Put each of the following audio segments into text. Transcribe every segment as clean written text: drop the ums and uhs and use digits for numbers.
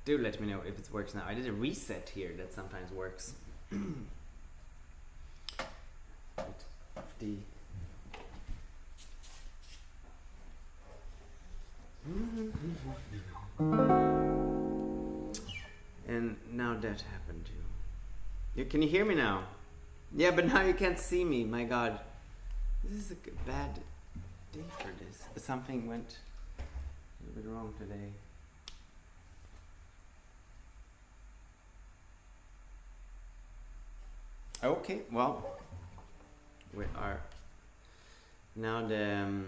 Do let me know if it works now. I did a reset here that sometimes works. And now that happened too. Can you hear me now? Yeah, but now you can't see me. My God, this is a bad day for this. Something went a little bit wrong today. Okay, well, we are now we're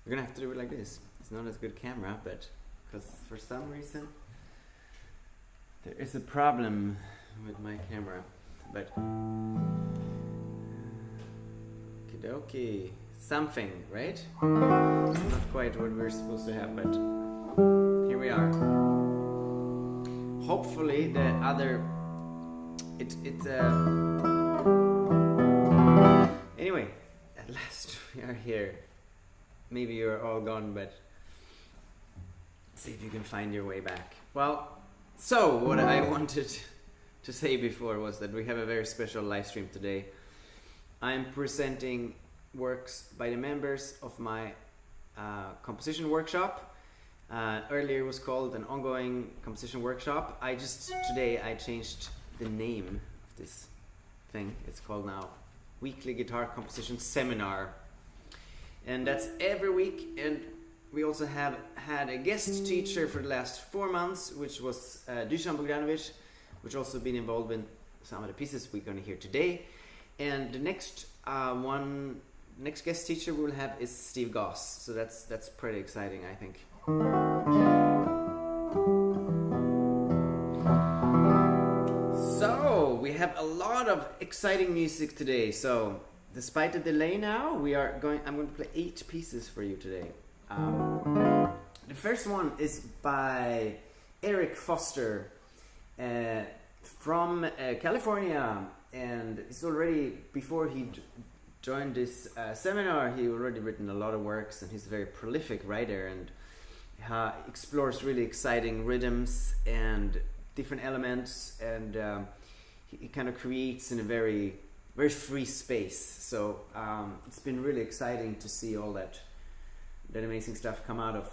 gonna have to do it like this. It's not as good camera, but because for some reason there is a problem with my camera. But okie something, right? Not quite what we're supposed to have, but here we are. Hopefully the other anyway, at last we are here. Maybe you're all gone, but see if you can find your way back. Well, so what I wanted to say before was that we have a very special live stream today. I'm presenting works by the members of my composition workshop. Earlier it was called an ongoing composition workshop. Today I changed the name of this thing. It's called now Weekly Guitar Composition Seminar. And that's every week, and we also have had a guest teacher for the last 4 months, which was Dusan Bogdanovic, which also been involved in some of the pieces we're going to hear today. And the next guest teacher we'll have is Steve Goss. So that's pretty exciting, I think. So we have a lot of exciting music today. So despite the delay now, I'm going to play 8 pieces for you today. The first one is by Eric Foster from California, and it's already, before he joined this seminar, he already written a lot of works, and he's a very prolific writer, and explores really exciting rhythms and different elements, and he kind of creates in a very free space. So it's been really exciting to see all that amazing stuff come out of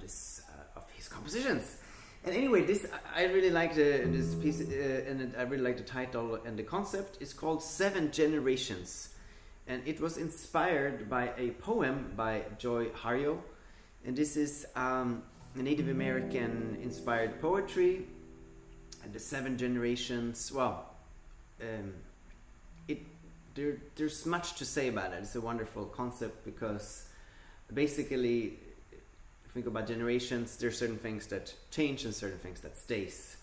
this of his compositions. And anyway, I really like this piece, and I really like the title, and the concept is called 7 Generations, and it was inspired by a poem by Joy Harjo, and this is a Native American inspired poetry, and the 7 generations. Well, there's much to say about it. It's a wonderful concept because basically, if we think about generations, there's certain things that change and certain things that stays.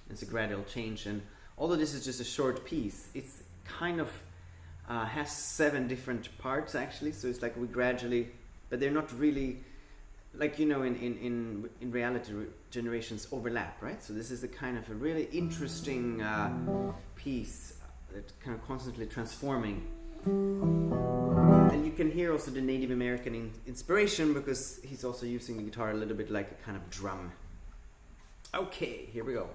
It's a gradual change, and although this is just a short piece, it's kind of has 7 different parts actually. So it's like we gradually, but they're not really, like, you know, in reality generations overlap, right? So this is a kind of a really interesting piece that kind of constantly transforming. And you can hear also the Native American inspiration, because he's also using the guitar a little bit like a kind of drum. Okay, here we go.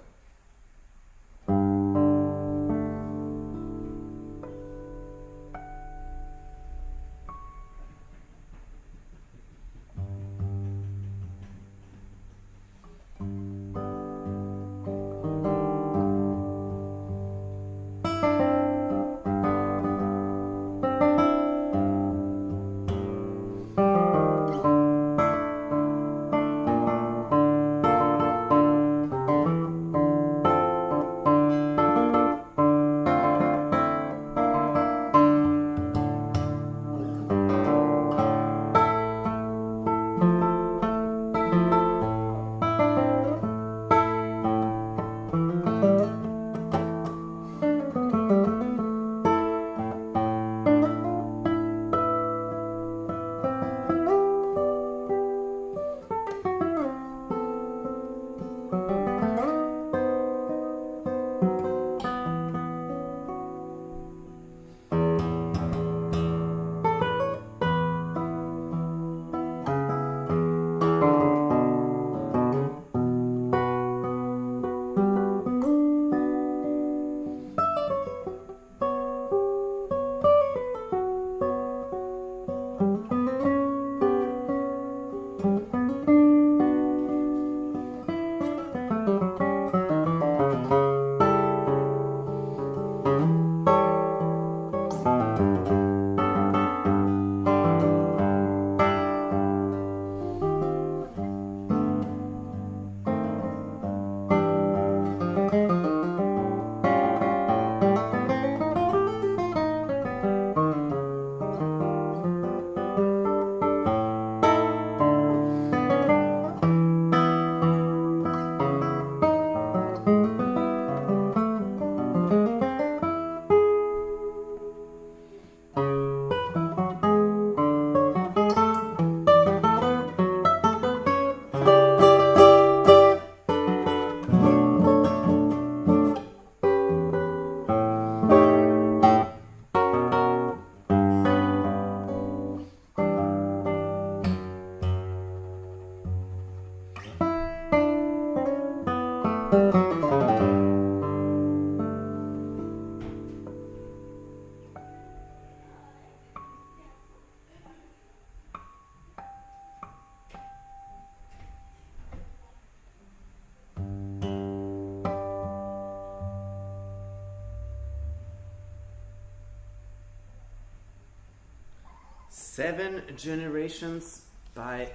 7 Generations by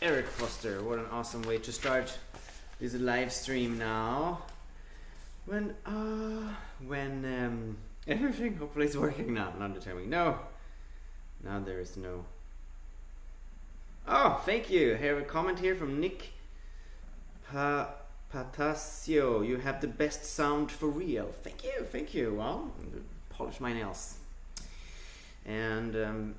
Eric Foster. What an awesome way to start this live stream now. When everything hopefully is working now. Not determining. No. Now there is no. Oh, thank you. I have a comment here from Nick Patasio. You have the best sound for real. Thank you. Well, polish my nails. And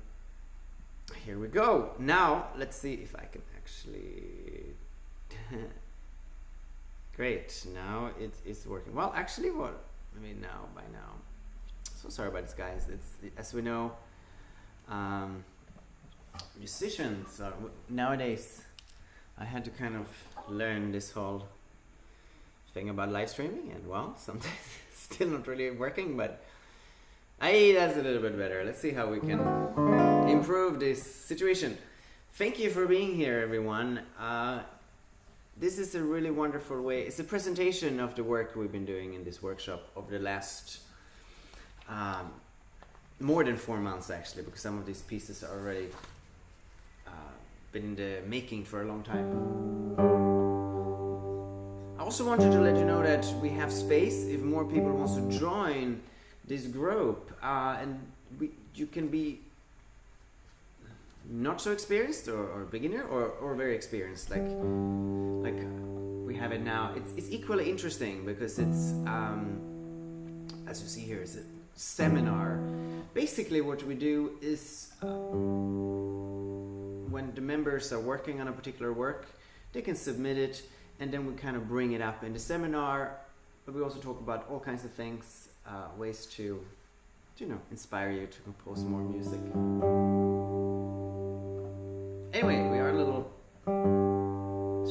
here we go. Now let's see if I can actually. Great. Now it is working. Well, actually, by now. So sorry about this, guys. It's as we know, musicians are, nowadays. I had to kind of learn this whole thing about live streaming, and well, sometimes it's still not really working, but that's a little bit better. Let's see how we can improve this situation. Thank you for being here, everyone. This is a really wonderful way. It's a presentation of the work we've been doing in this workshop over the last more than 4 months, actually, because some of these pieces are already been in the making for a long time. I also wanted to let you know that we have space if more people want to join this group, and you can be not so experienced or beginner or very experienced, like we have it now. It's equally interesting because it's as you see here, it's a seminar. Basically what we do is when the members are working on a particular work, they can submit it, and then we kind of bring it up in the seminar. But we also talk about all kinds of things, ways to inspire you to compose more music. Anyway, we are a little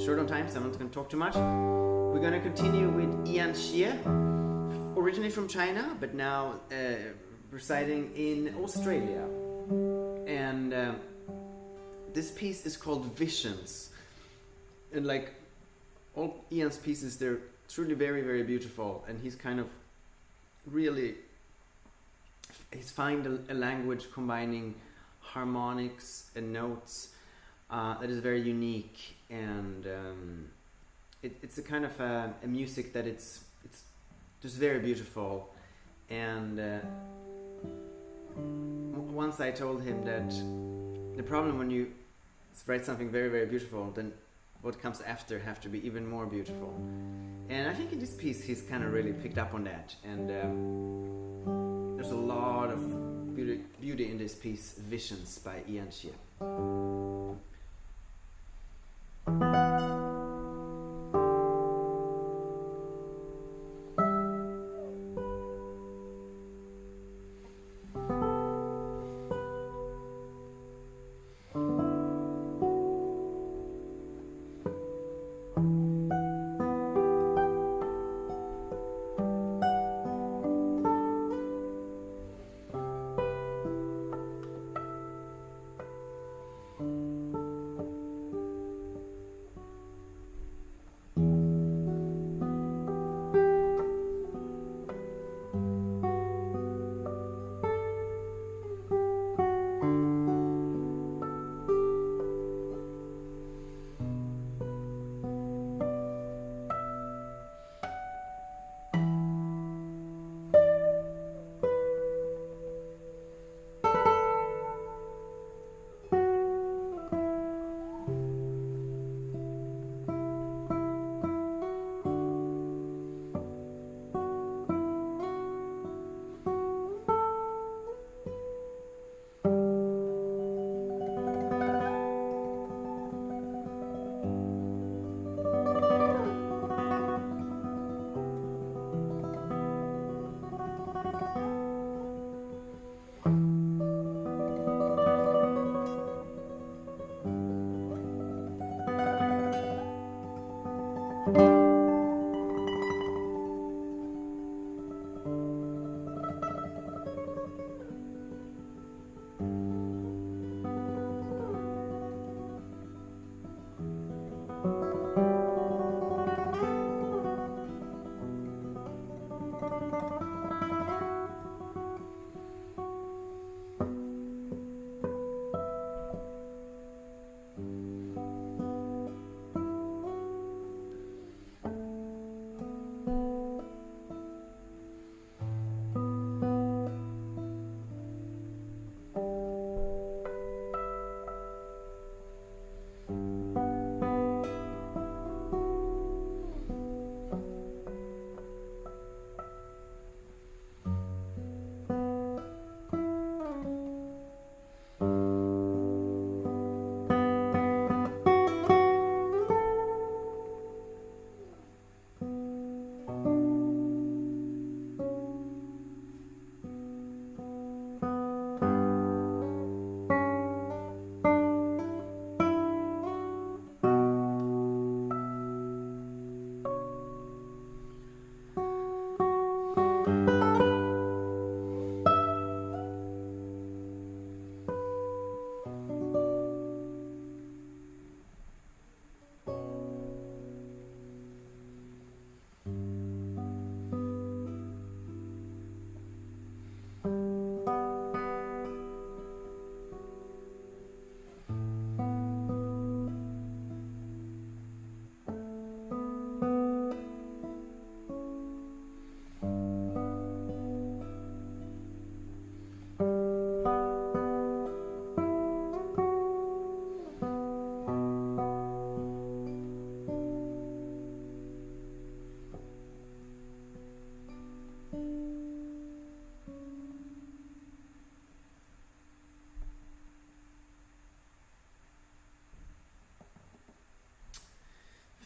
short on time, so I'm not going to talk too much. We're going to continue with Shea, originally from China, but now residing in Australia. And this piece is called Visions. And like all Ian's pieces, they're truly very, very beautiful. And he's kind of he's found a language combining harmonics and notes that is very unique, and it's a kind of a music that it's just very beautiful. And once I told him that the problem when you write something very, very beautiful, then what comes after have to be even more beautiful. And I think in this piece he's kind of really picked up on that, and there's a lot of beauty in this piece, Visions by Shea.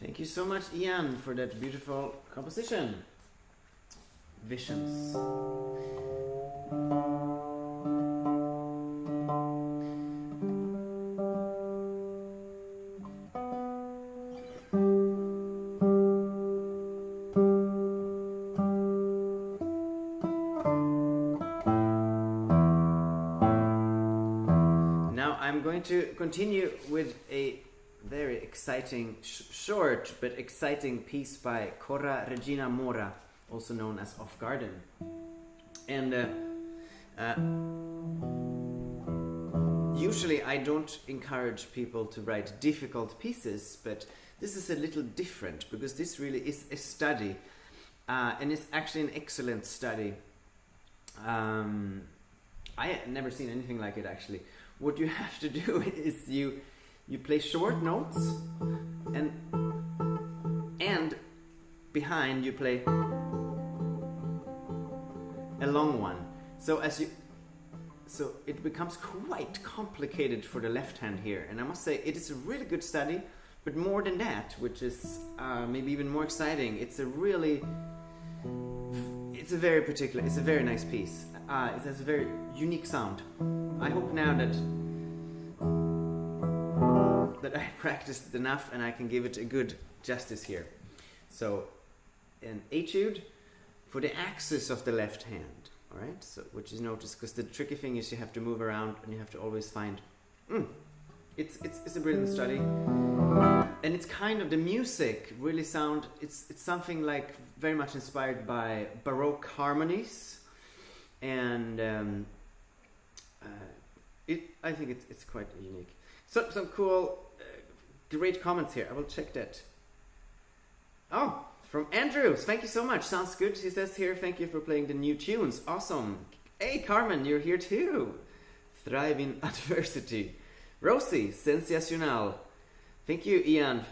Thank you so much, Ian, for that beautiful composition. Visions. Now I'm going to continue with a very exciting, short but exciting piece by Korra Regina Mora, also known as Off Garden. And usually I don't encourage people to write difficult pieces, but this is a little different because this really is a study, and it's actually an excellent study. I had never seen anything like it actually. What you have to do is you play short notes, and behind you play a long one. So it becomes quite complicated for the left hand here. And I must say it is a really good study, but more than that, which is maybe even more exciting, it's a very nice piece. It has a very unique sound. I hope now that I practiced enough and I can give it a good justice here. So an etude for the axis of the left hand, all right? So which is noticed because the tricky thing is you have to move around and you have to always find. It's a brilliant study, and it's kind of the music really sound. It's something like very much inspired by Baroque harmonies, and I think it's quite unique. So some cool. Great comments here. I will check that. Oh, from Andrews. Thank you so much. Sounds good. He says here, thank you for playing the new tunes. Awesome. Hey, Carmen, you're here too. Thrive in adversity. Rosie, sensational. Thank you, Ian.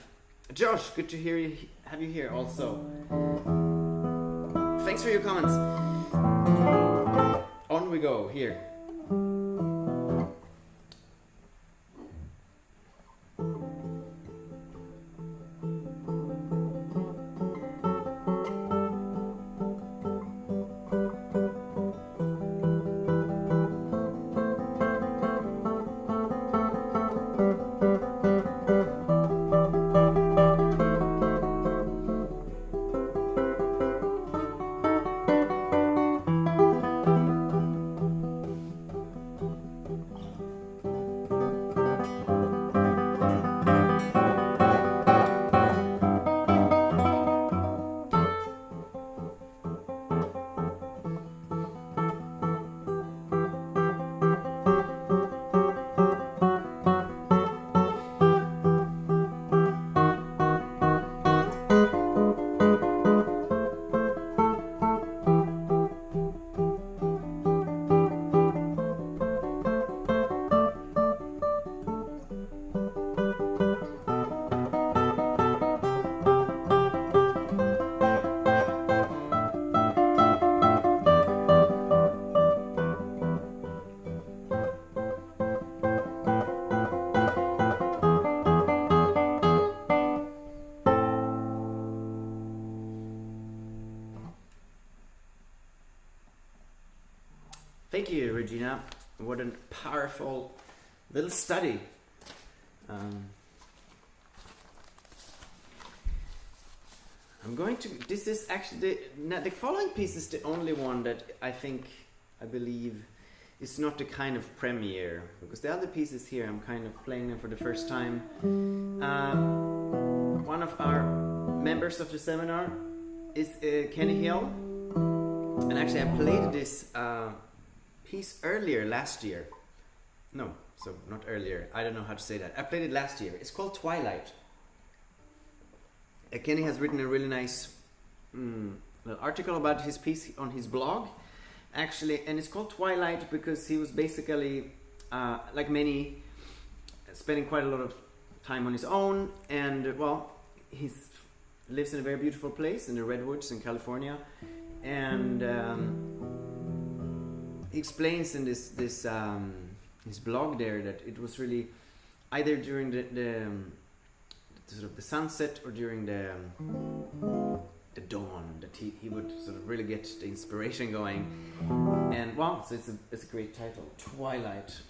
Josh, good to have you here also. Thanks for your comments. On we go here. Thank you, Regina. What a powerful little study. I'm going to. This is actually the following piece is the only one that I believe is not the kind of premiere, because the other pieces here I'm kind of playing them for the first time. One of our members of the seminar is Kenny Hill, and actually I played this piece earlier last year. No, so not earlier. I don't know how to say that. I played it last year. It's called Twilight. Kenny has written a really nice little article about his piece on his blog, actually, and it's called Twilight because he was basically, like many, spending quite a lot of time on his own, and well, he lives in a very beautiful place in the Redwoods in California, and he explains in this his blog there that it was really either during the sort of the sunset or during the dawn that he would sort of really get the inspiration going, and well, so it's a great title, Twilight.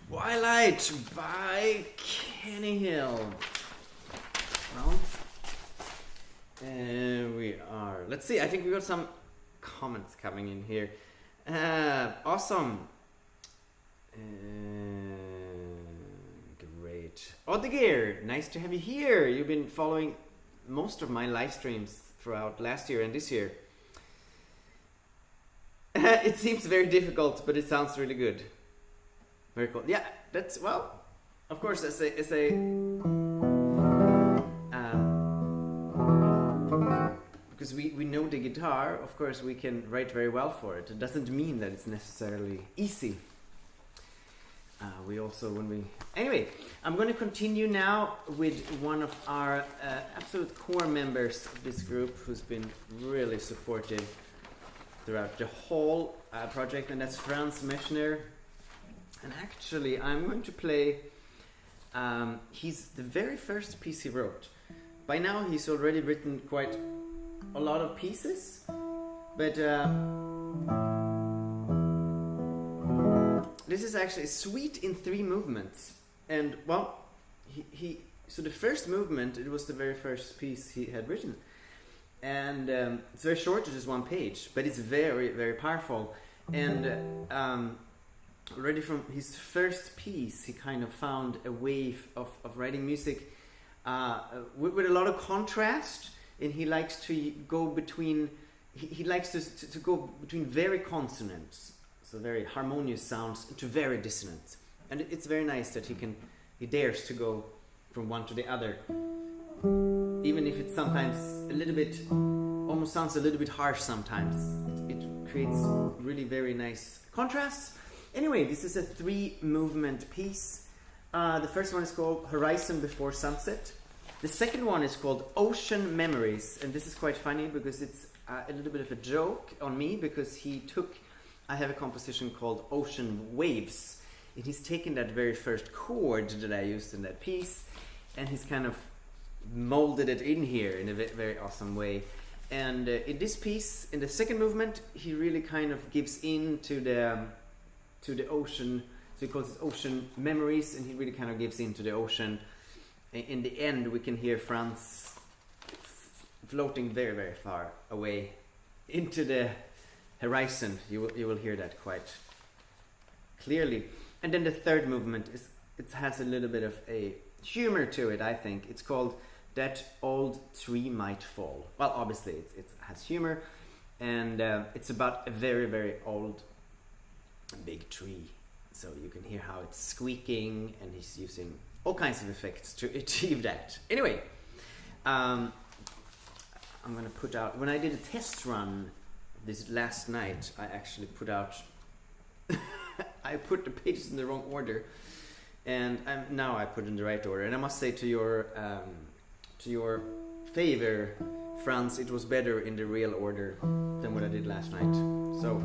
Twilight by Kenny Hill. Well, we are. Let's see. I think we got some comments coming in here. Awesome. Great. Odegear, nice to have you here. You've been following most of my live streams throughout last year and this year. It seems very difficult, but it sounds really good. Very cool. Yeah, that's, well, of course, as a because we know the guitar, of course we can write very well for it. It doesn't mean that it's necessarily easy. We also, anyway, I'm going to continue now with one of our absolute core members of this group who's been really supportive throughout the whole project, and that's Franz Mechsner. And actually, I'm going to play, he's the very first piece he wrote. By now, he's already written quite a lot of pieces, but this is actually a suite in 3 movements. And, well, so the first movement, it was the very first piece he had written. And it's very short, it's just 1 page, but it's very, very powerful. And already from his first piece, he kind of found a way of writing music with a lot of contrast, and he likes to go between, he likes to go between very consonants, so very harmonious sounds, to very dissonant. And it's very nice that he dares to go from one to the other, even if it's sometimes a little bit, almost sounds a little bit harsh sometimes. It creates really very nice contrasts. Anyway, this is a 3-movement piece. The first one is called Horizon Before Sunset. The second one is called Ocean Memories, and this is quite funny because it's a little bit of a joke on me, because I have a composition called Ocean Waves, and he's taken that very first chord that I used in that piece, and he's kind of molded it in here in a very awesome way. And in this piece, in the second movement, he really kind of gives in to the ocean, so he calls it Ocean Memories, and he really kind of gives into the ocean. In the end, we can hear Franz floating very, very far away into the horizon. You will hear that quite clearly. And then the third movement it has a little bit of a humor to it, I think. It's called That Old Tree Might Fall. Well, obviously it has humor, and it's about a very, very old big tree. So you can hear how it's squeaking, and he's using all kinds of effects to achieve that. Anyway, I'm gonna put out, when I did a test run this last night, I actually put out I put the pages in the wrong order, and now I put in the right order. And I must say, to your favor, Franz, it was better in the real order than what I did last night. So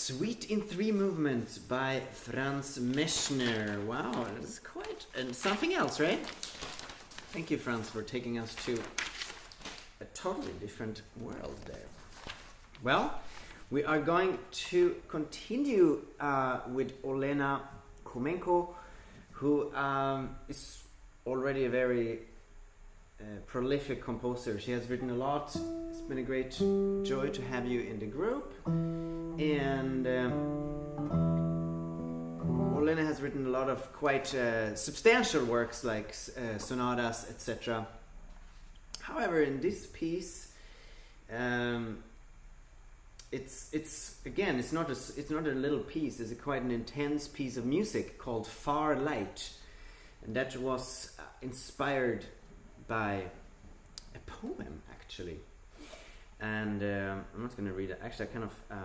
Suite in 3 movements by Franz Mechsner. Wow, that's quite something else, right? Thank you, Franz, for taking us to a totally different world there. Well, we are going to continue with Olena Khomenko, who is already a very prolific composer. She has written a lot. It's been a great joy to have you in the group. And Olena has written a lot of quite substantial works like sonatas, etc. However, in this piece, it's not a little piece. It's quite an intense piece of music called Far Light, and that was inspired by a poem actually. And I'm not going to read it. Actually, I kind of I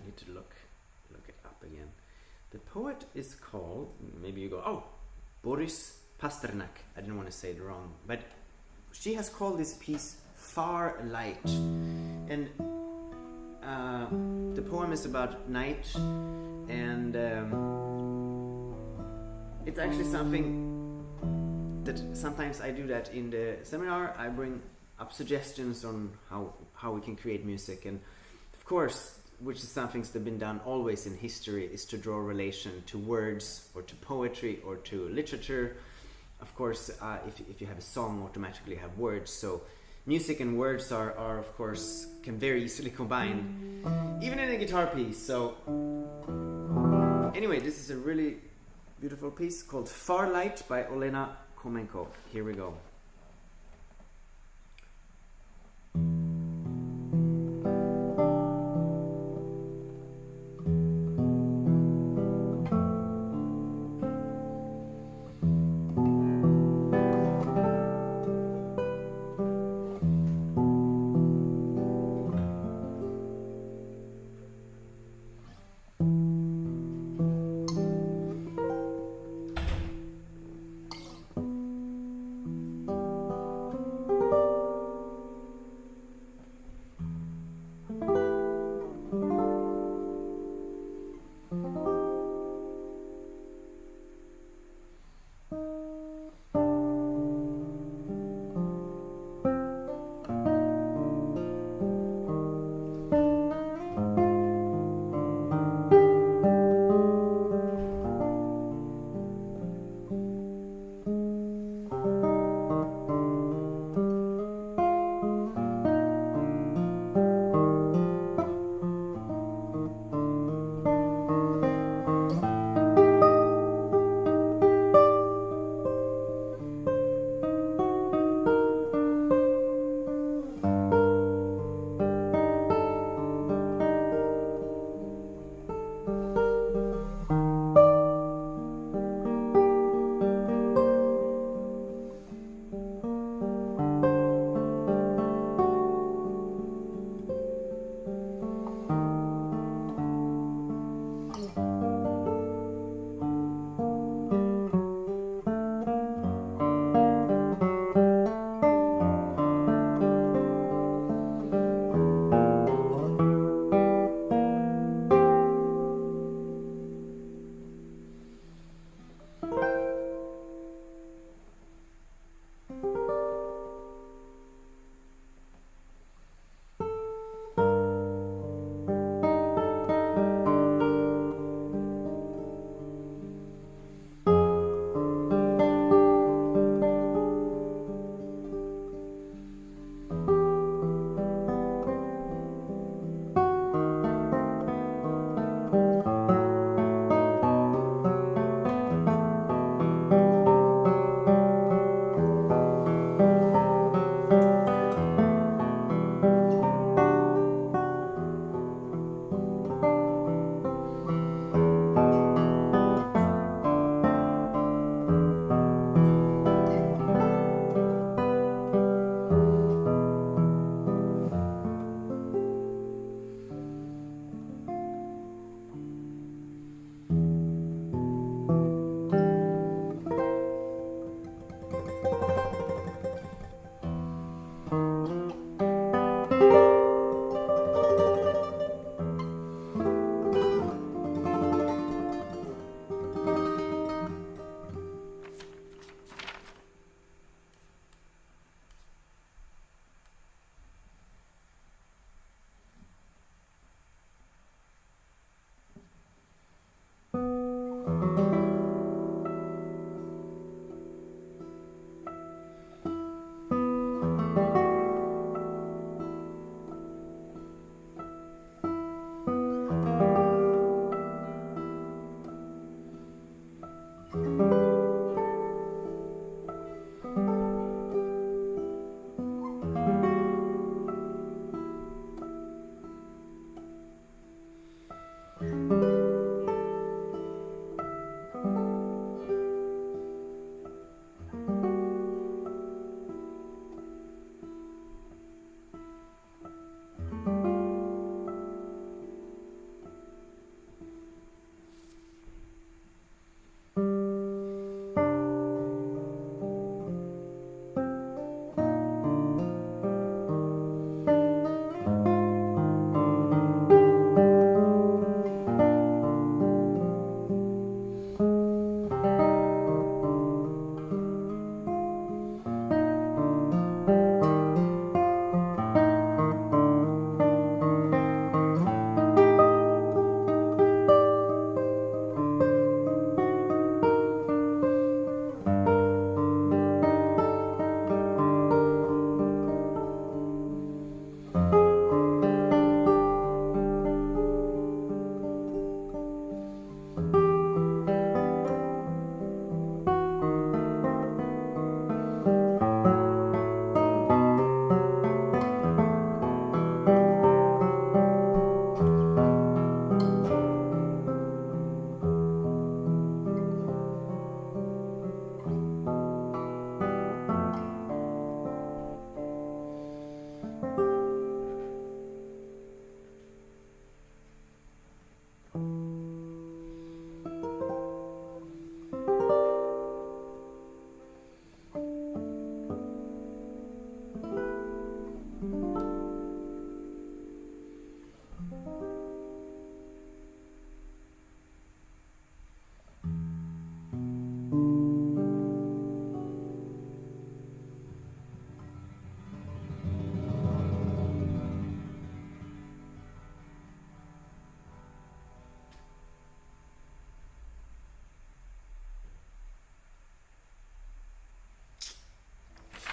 need to look it up again. The poet is called, maybe you go, oh, Boris Pasternak. I didn't want to say it wrong, but she has called this piece Far Light. And the poem is about night, and it's actually something that sometimes I do that in the seminar. I bring up suggestions on how we can create music, and of course, which is something that's been done always in history, is to draw relation to words or to poetry or to literature. Of course, if you have a song, automatically have words, so music and words are of course can very easily combine, even in a guitar piece. So anyway, this is a really beautiful piece called Far Light by Olena Khomenko. Here we go.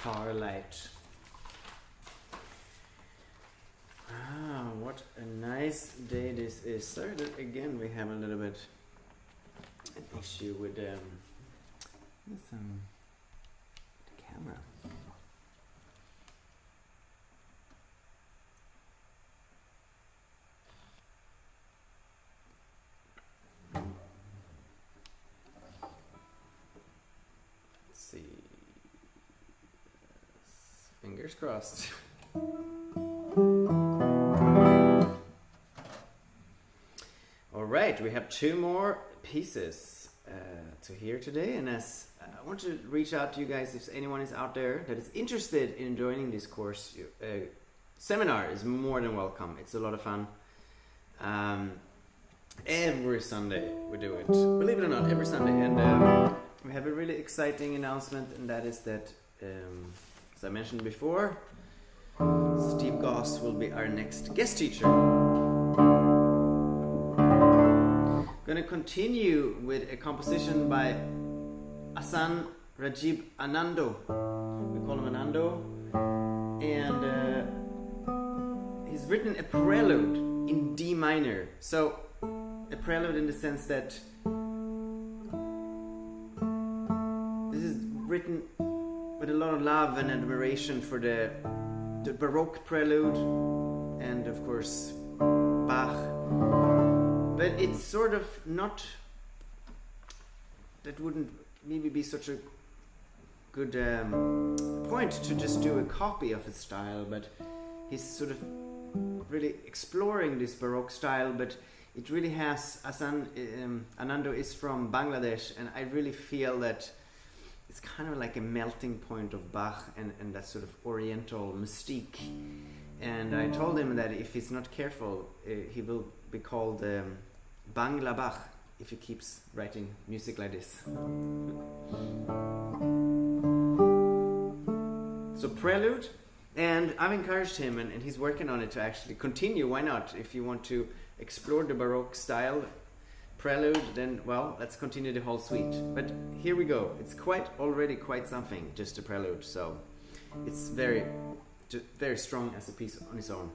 far light. Ah, what a nice day this is. Sorry that again we have a little bit an issue with the camera. Let's see. Fingers crossed. All right, we have 2 more pieces to hear today, and as I want to reach out to you guys, if anyone is out there that is interested in joining this course, seminar is more than welcome. It's a lot of fun. Every Sunday we do it, believe it or not, every Sunday, and we have a really exciting announcement, and that is that, as I mentioned before, Steve Goss will be our next guest teacher. Going to continue with a composition by Ahsan, Rajib, Ananda. We call him Ananda, and he's written a prelude in D minor. So a prelude in the sense that this is written with a lot of love and admiration for the Baroque prelude and of course Bach, but it's sort of not, that wouldn't maybe be such a good point to just do a copy of his style, but he's sort of really exploring this Baroque style, but it really has, Ananda is from Bangladesh, and I really feel that it's kind of like a melting point of Bach and that sort of oriental mystique. And I told him that if he's not careful, he will be called Bangla Bach if he keeps writing music like this. So prelude, and I've encouraged him, and he's working on it to actually continue. Why not? If you want to explore the Baroque style prelude, then well, let's continue the whole suite. But here we go. It's already quite something, just a prelude. So it's very strong as a piece on its own.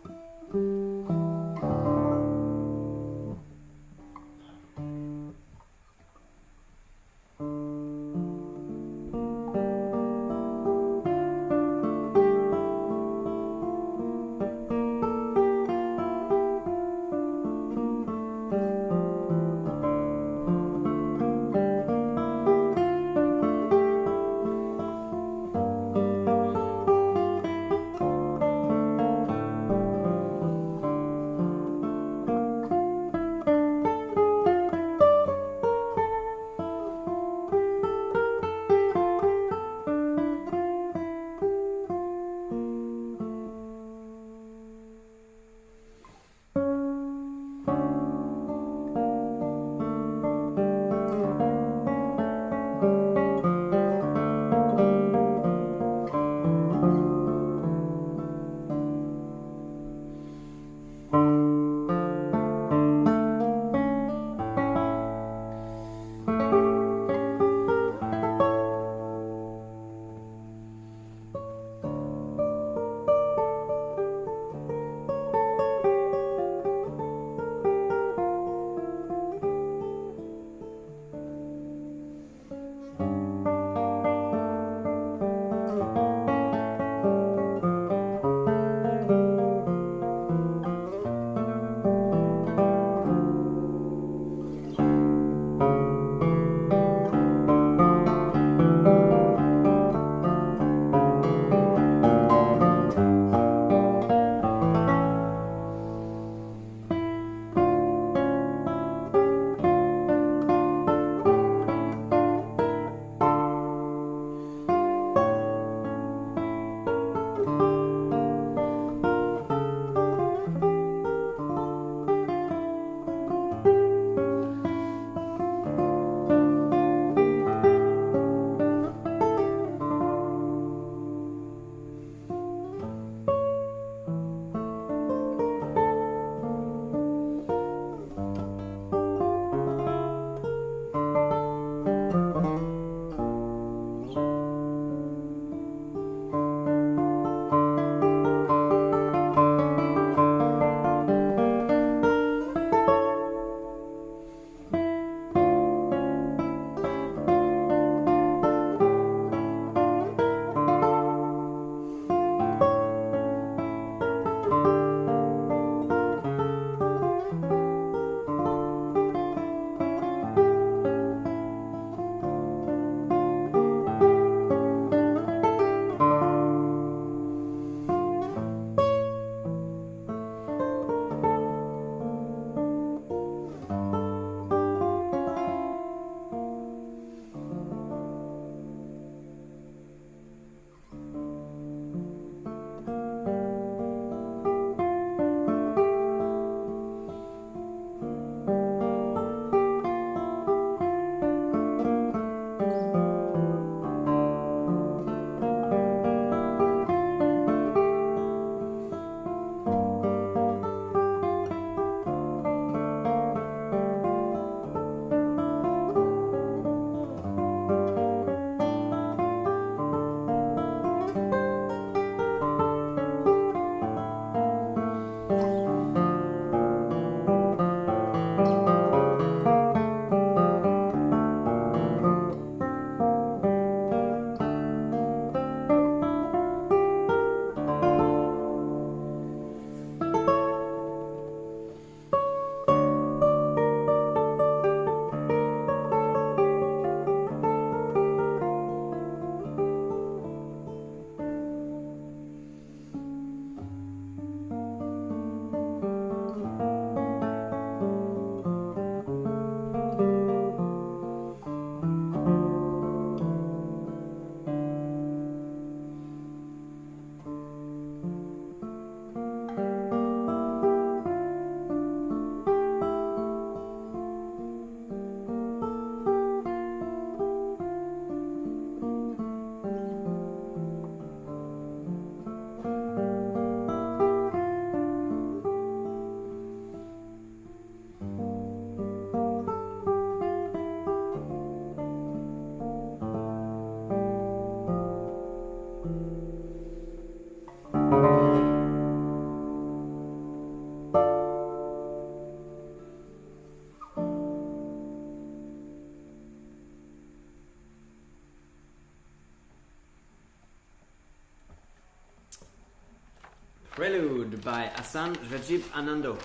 Prelude by Ahsan, Rajib, Ananda.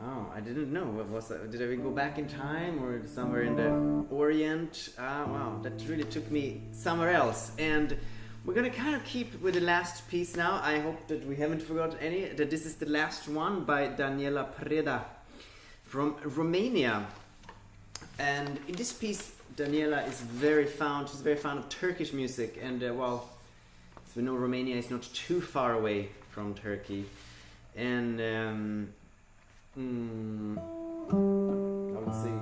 Oh, I didn't know. What was that? Did I go back in time or somewhere in the Orient? Wow, that really took me somewhere else. And we're gonna kind of keep with the last piece now. I hope that we haven't forgotten any. That this is the last one by Daniela Preda from Romania. And in this piece, Daniela is very fond. She's very fond of Turkish music, and well, as we know, Romania is not too far away from Turkey. And let's see.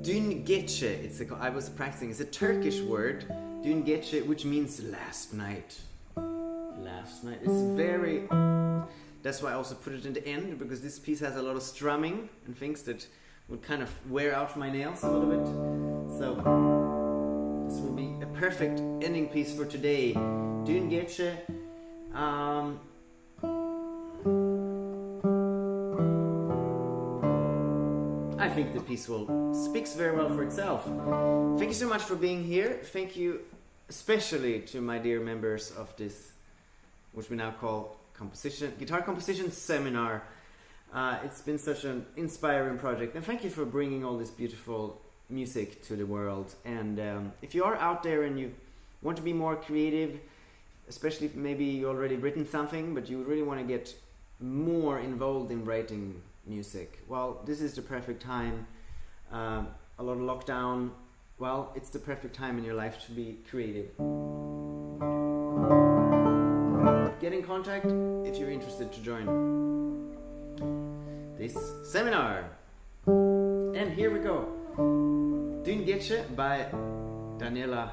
Dün gece. I was practicing. It's a Turkish word. Dün gece, which means last night. Last night. It's very. That's why I also put it in the end, because this piece has a lot of strumming and things that would kind of wear out my nails a little bit. So this will be a perfect ending piece for today. Dün gece. I think the piece speaks very well for itself. Thank you so much for being here. Thank you especially to my dear members of this, which we now call Guitar Composition Seminar. It's been such an inspiring project, and thank you for bringing all this beautiful music to the world. And if you are out there and you want to be more creative, especially if maybe you already written something, but you really want to get more involved in writing music, well, this is the perfect time. A lot of lockdown, well, it's the perfect time in your life to be creative. Get in contact if you're interested to join this seminar. And here we go. Dün gece by Daniela.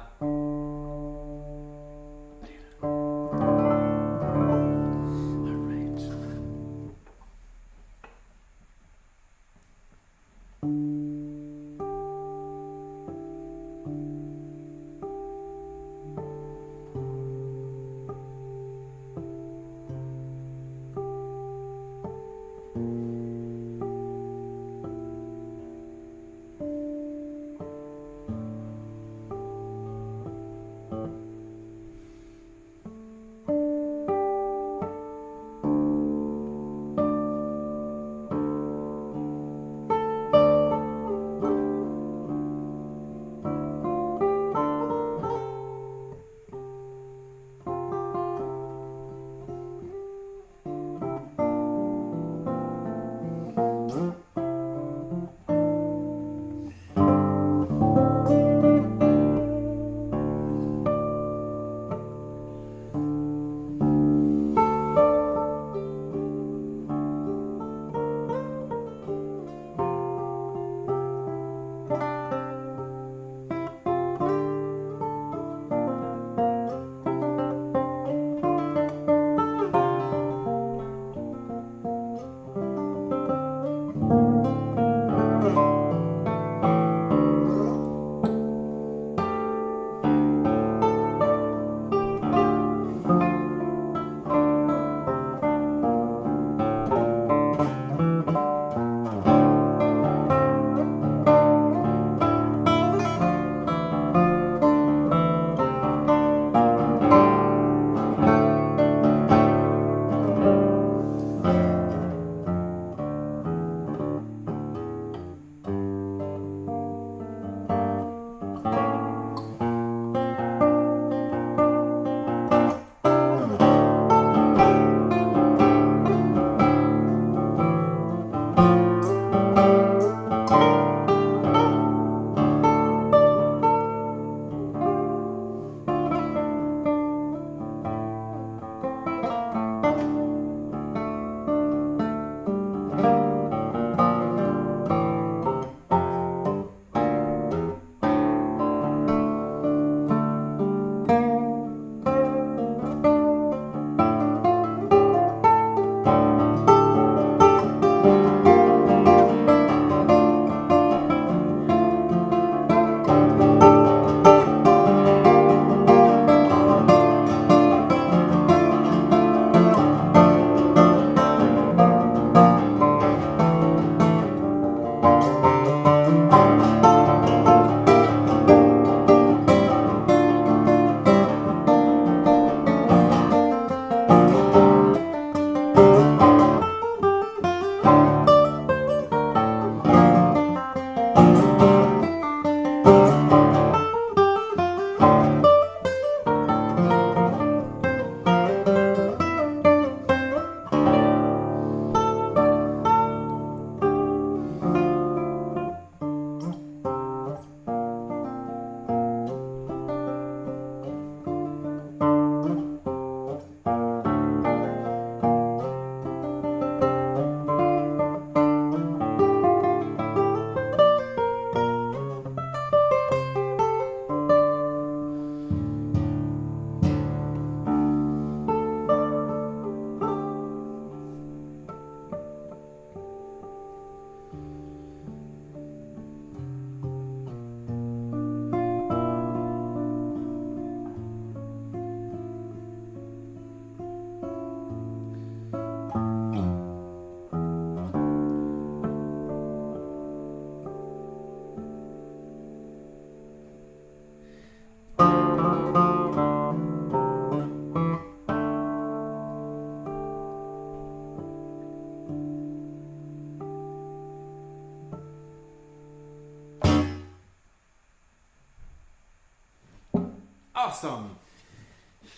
Awesome.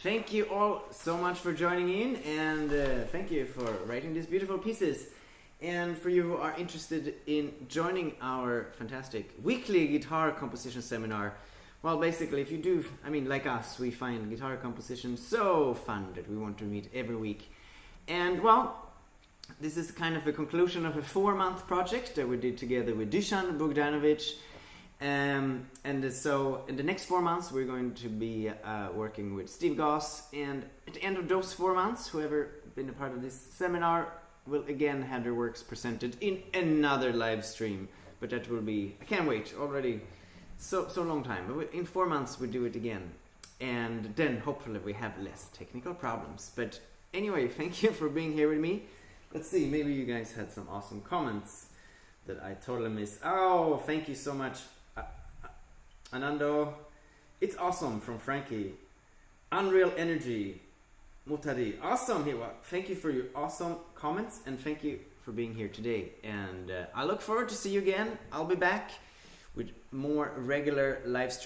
Thank you all so much for joining in, and thank you for writing these beautiful pieces. And for you who are interested in joining our fantastic weekly guitar composition seminar, well, basically, if you do, I mean, like us, we find guitar composition so fun that we want to meet every week. And well, this is kind of a conclusion of a 4-month project that we did together with Dusan Bogdanovic. And so in the next 4 months, we're going to be working with Steve Goss. And at the end of those 4 months, whoever been a part of this seminar will again have their works presented in another live stream. But that will be, I can't wait, already so long time. But in 4 months, we do it again. And then hopefully we have less technical problems. But anyway, thank you for being here with me. Let's see, maybe you guys had some awesome comments that I totally missed. Oh, thank you so much, Ananda. It's awesome from Frankie. Unreal Energy. Mutari. Awesome. Here. Well, thank you for your awesome comments, and thank you for being here today. And I look forward to see you again. I'll be back with more regular live streams.